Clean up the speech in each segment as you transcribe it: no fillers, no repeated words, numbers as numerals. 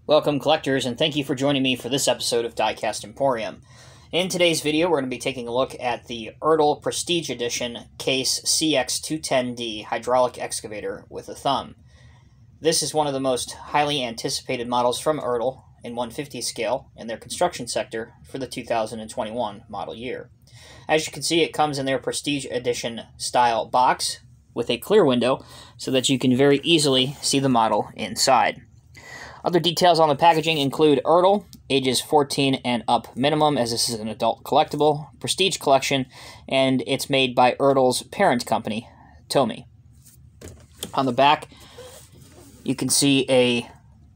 Welcome collectors, and thank you for joining me for this episode of Diecast Emporium. In today's video, we're going to be taking a look at the Ertl Prestige Edition Case CX210D Hydraulic Excavator with a thumb. This is one of the most highly anticipated models from Ertl in 1/50 scale in their construction sector for the 2021 model year. As you can see, it comes in their Prestige Edition style box with a clear window so that you can very easily see the model inside. Other details on the packaging include Ertl, ages 14 and up minimum, as this is an adult collectible, prestige collection, and it's made by Ertl's parent company, Tomy. On the back, you can see a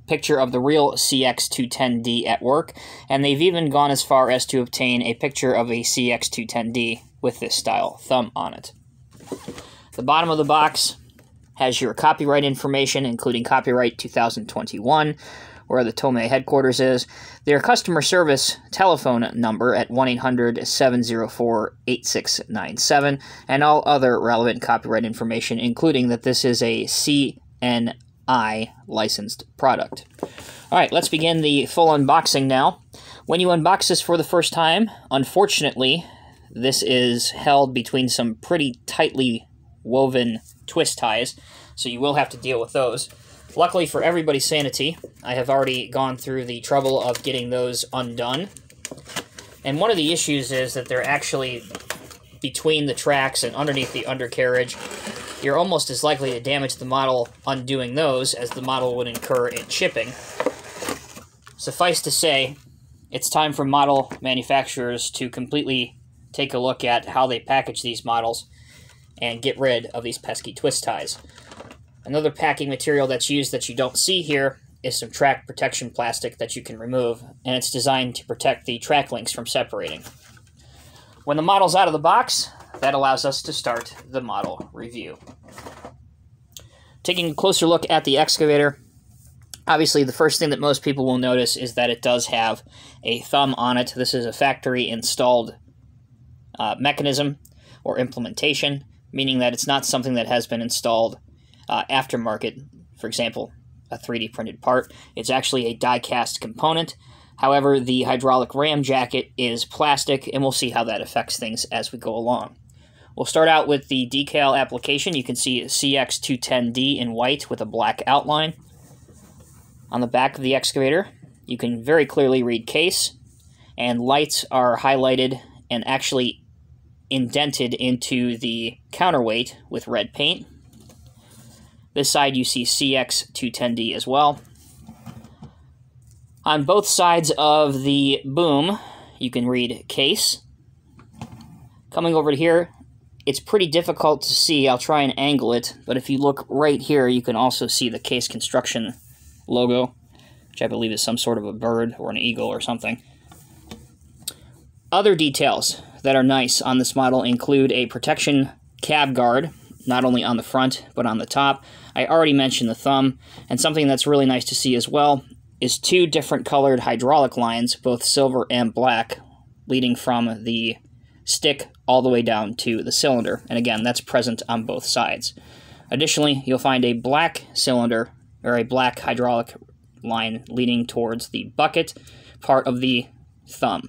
picture of the real CX210D at work, and they've even gone as far as to obtain a picture of a CX210D with this style thumb on it. The bottom of the box has your copyright information, including copyright 2021, where the Tomy headquarters is, their customer service telephone number at 1-800-704-8697, and all other relevant copyright information, including that this is a CNI licensed product. Alright, let's begin the full unboxing now. When you unbox this for the first time, unfortunately, this is held between some pretty tightly woven twist ties, so you will have to deal with those. Luckily for everybody's sanity, I have already gone through the trouble of getting those undone. And one of the issues is that they're actually between the tracks and underneath the undercarriage. You're almost as likely to damage the model undoing those as the model would incur in shipping. Suffice to say, it's time for model manufacturers to completely take a look at how they package these models and get rid of these pesky twist ties. Another packing material that's used that you don't see here is some track protection plastic that you can remove, and it's designed to protect the track links from separating. When the model's out of the box, that allows us to start the model review. Taking a closer look at the excavator, obviously the first thing that most people will notice is that it does have a thumb on it. This is a factory installed mechanism or implementation, meaning that it's not something that has been installed aftermarket, for example, a 3D printed part. It's actually a die-cast component. However, the hydraulic ram jacket is plastic, and we'll see how that affects things as we go along. We'll start out with the decal application. You can see CX210D in white with a black outline. On the back of the excavator, you can very clearly read Case, and lights are highlighted and actually indented into the counterweight with red paint. This side you see CX210D as well. On both sides of the boom, you can read Case. Coming over to here, it's pretty difficult to see. I'll try and angle it, but if you look right here, you can also see the Case Construction logo, which I believe is some sort of a bird or an eagle or something. Other details that are nice on this model include a protection cab guard, not only on the front, but on the top. I already mentioned the thumb, and something that's really nice to see as well is two different colored hydraulic lines, both silver and black, leading from the stick all the way down to the cylinder. And again, that's present on both sides. Additionally, you'll find a black cylinder, or a black hydraulic line leading towards the bucket part of the thumb.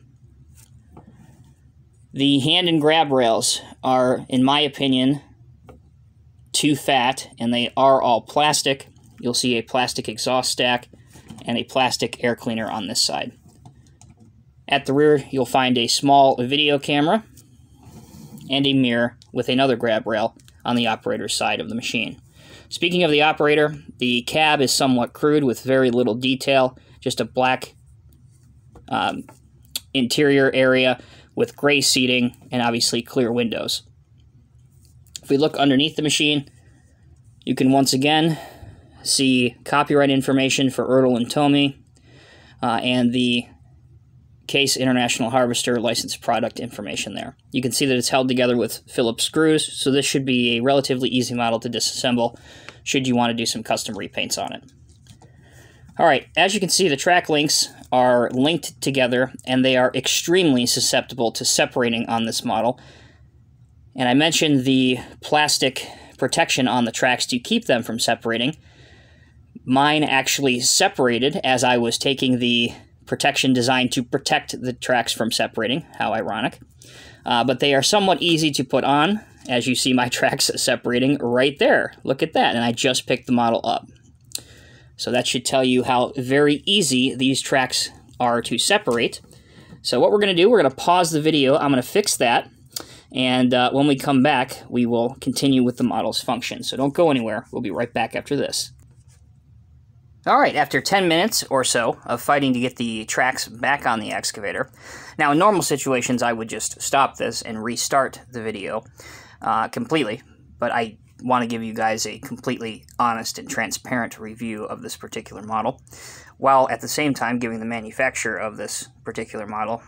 The hand and grab rails are, in my opinion, too fat, and they are all plastic. You'll see a plastic exhaust stack and a plastic air cleaner on this side. At the rear, you'll find a small video camera and a mirror with another grab rail on the operator's side of the machine. Speaking of the operator, the cab is somewhat crude with very little detail, just a black interior area with gray seating and obviously clear windows. If we look underneath the machine, you can once again see copyright information for Ertl and Tomy, and the Case International Harvester licensed product information there. You can see that it's held together with Phillips screws, so this should be a relatively easy model to disassemble should you want to do some custom repaints on it. Alright, as you can see, the track links are linked together, and they are extremely susceptible to separating on this model. And I mentioned the plastic protection on the tracks to keep them from separating. mine actually separated as I was taking the protection designed to protect the tracks from separating. How ironic. But they are somewhat easy to put on, as you see my tracks separating right there. Look at that, and I just picked the model up. So that should tell you how very easy these tracks are to separate. So what we're going to do, we're going to pause the video. I'm going to fix that, and when we come back, we will continue with the model's function. So don't go anywhere. We'll be right back after this. All right, after 10 minutes or so of fighting to get the tracks back on the excavator. Now, in normal situations, I would just stop this and restart the video completely, but I want to give you guys a completely honest and transparent review of this particular model, while at the same time giving the manufacturer of this particular model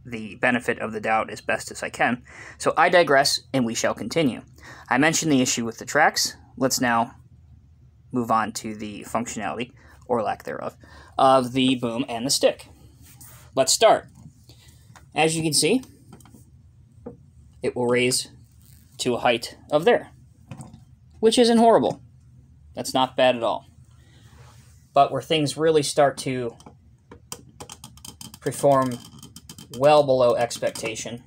the benefit of the doubt as best as I can. So I digress, and we shall continue. I mentioned the issue with the tracks. Let's now move on to the functionality, or lack thereof, of the boom and the stick. Let's start. As you can see, it will raise to a height of there, which isn't horrible. That's not bad at all. But where things really start to perform well below expectation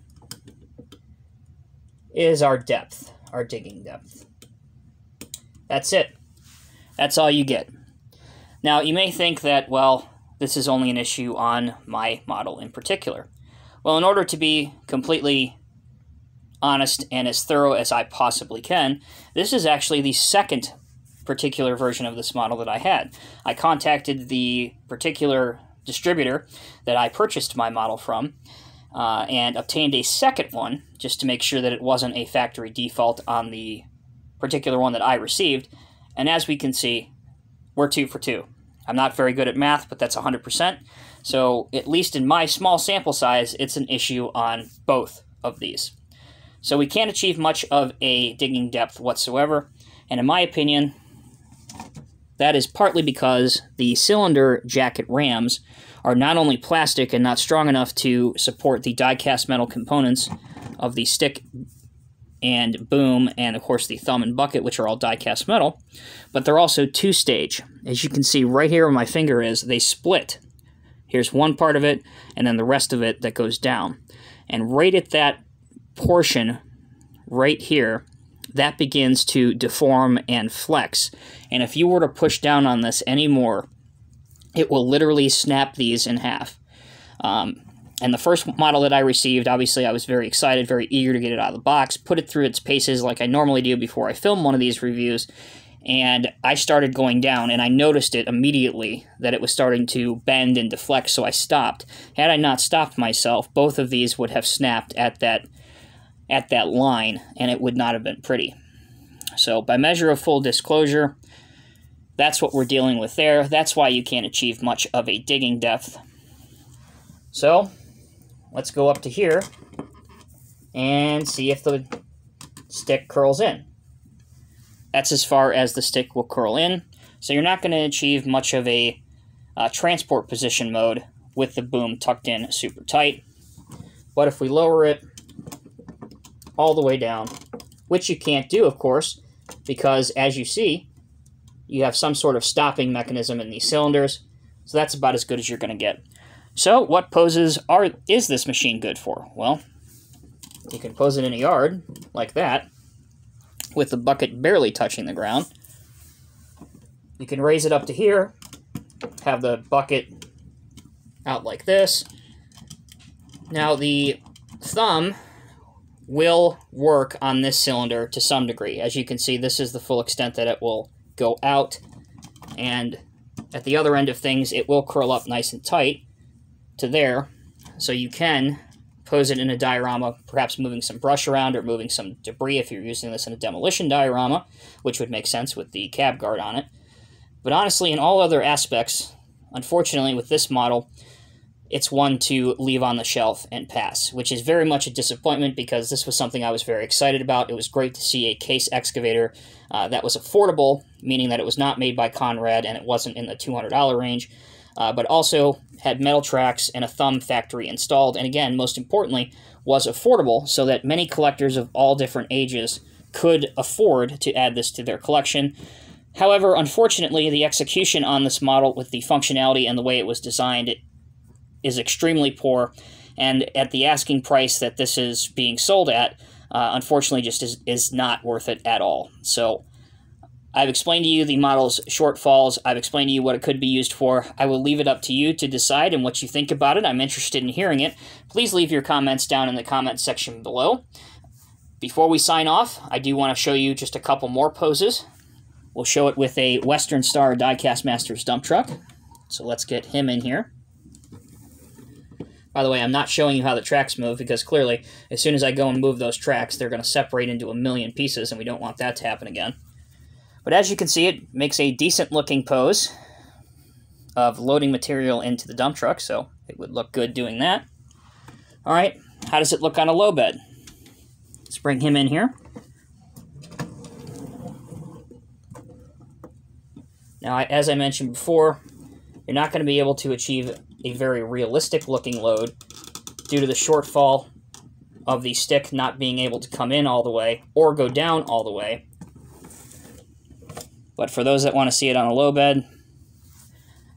is our depth, our digging depth. That's it. That's all you get. Now, you may think that, well, this is only an issue on my model in particular. Well, in order to be completely honest and as thorough as I possibly can, this is actually the second particular version of this model that I had. I contacted the particular distributor that I purchased my model from and obtained a second one just to make sure that it wasn't a factory default on the particular one that I received. And as we can see, we're 2 for 2. I'm not very good at math, but that's 100%. So at least in my small sample size, it's an issue on both of these. So we can't achieve much of a digging depth whatsoever. And in my opinion, that is partly because the cylinder jacket rams are not only plastic and not strong enough to support the die-cast metal components of the stick and boom, and of course the thumb and bucket, which are all die-cast metal, but they're also two-stage. As you can see right here where my finger is, they split. Here's one part of it, and then the rest of it that goes down. And right at that portion, right here, that begins to deform and flex. And if you were to push down on this anymore, it will literally snap these in half. And the first model that I received, obviously I was very excited, very eager to get it out of the box, put it through its paces like I normally do before I film one of these reviews, and I started going down, and I noticed it immediately that it was starting to bend and deflect, so I stopped. Had I not stopped myself, both of these would have snapped at that line, and it would not have been pretty. So by measure of full disclosure, that's what we're dealing with there. That's why you can't achieve much of a digging depth. So let's go up to here and see if the stick curls in. That's as far as the stick will curl in. So you're not going to achieve much of a transport position mode with the boom tucked in super tight. But if we lower it all the way down, which you can't do, of course, because as you see, you have some sort of stopping mechanism in these cylinders. So that's about as good as you're going to get. So what poses is this machine good for? Well, you can pose it in a yard like that, with the bucket barely touching the ground. You can raise it up to here, have the bucket out like this. Now the thumb will work on this cylinder to some degree. As you can see, this is the full extent that it will go out, and at the other end of things, it will curl up nice and tight to there, so you can pose it in a diorama, perhaps moving some brush around or moving some debris if you're using this in a demolition diorama, which would make sense with the cab guard on it. But honestly, in all other aspects, unfortunately with this model, it's one to leave on the shelf and pass, which is very much a disappointment because this was something I was very excited about. It was great to see a Case Excavator that was affordable, meaning that it was not made by Conrad and it wasn't in the $200 range, but also had metal tracks and a thumb factory installed, and again, most importantly, was affordable so that many collectors of all different ages could afford to add this to their collection. However, unfortunately, the execution on this model with the functionality and the way it was designed is extremely poor, and at the asking price that this is being sold at, unfortunately just is not worth it at all. So I've explained to you the model's shortfalls. I've explained to you what it could be used for. I will leave it up to you to decide and what you think about it. I'm interested in hearing it. Please leave your comments down in the comments section below. Before we sign off, I do want to show you just a couple more poses. We'll show it with a Western Star Diecast Masters dump truck. So let's get him in here. By the way, I'm not showing you how the tracks move because clearly, as soon as I go and move those tracks, they're going to separate into a million pieces, and we don't want that to happen again. But as you can see, it makes a decent-looking pose of loading material into the dump truck, so it would look good doing that. All right, how does it look on a low bed? Let's bring him in here. Now, as I mentioned before, you're not going to be able to achieve a very realistic-looking load due to the shortfall of the stick not being able to come in all the way or go down all the way. But for those that want to see it on a low bed,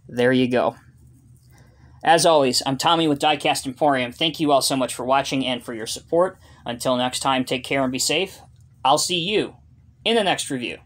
there you go. As always, I'm Tommy with Diecast Emporium. Thank you all so much for watching and for your support. Until next time, take care and be safe. I'll see you in the next review.